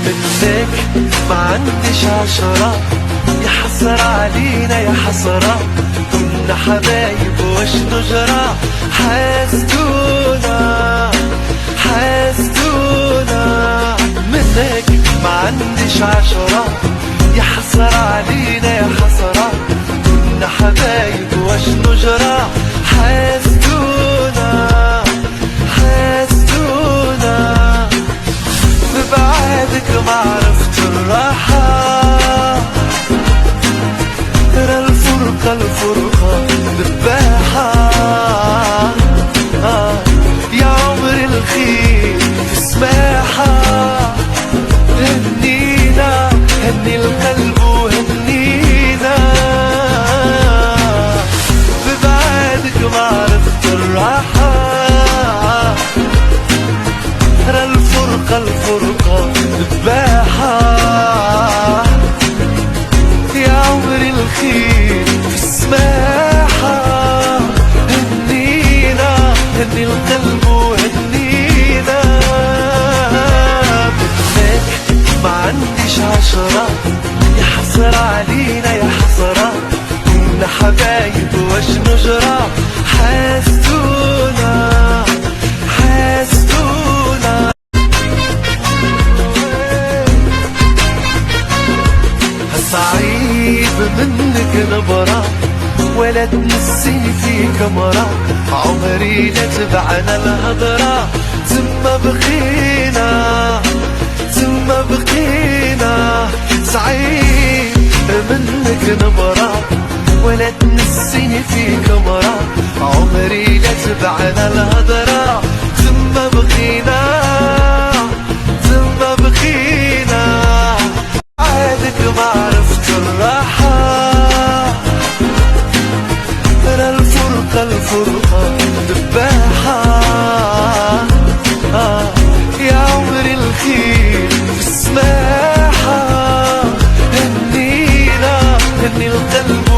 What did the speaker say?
منك ما عنديش عشرة، يا حسرة علينا يا حسرة، كنا حبايب واش نجرى، حاسدونا حاسدونا. منك ما عنديش عشرة، يا حسرة علينا يا حسرة، كنا حبايب واش نجرى، حاسدونا حاسدونا. ببعادك ما عرفت الراحة، ترى الفرقة الفرقة ذباحة. يا عمري الخير في السماحة، هنينا هني القلب وهنينا. ببعادك ما عرفت الراحة، ترى الفرقة الفرقة ذباحة. يا عمري الخير في السماحة، هنينا هني القلب وهنينا. منك ما عنديش عشرة، يا حسرة علينا يا حسرة، كنا حبايب واش نجرى، حاسدونا حاسدونا. صعيب منك نبرة، ولا تنسيني في كمرة، عمري لا تبعنا الهضرة، تما بقينا تما بقينا. صعيب منك نبرة، ولا تنسيني في كمرة، عمري لا تبعنا الهضرة، تما بقينا تما بقينا. عادك ما عرفت الراحة، ترى الفرقة الفرقة ذباحة. يا عمري الخير في السماحة، هنينا هني القلب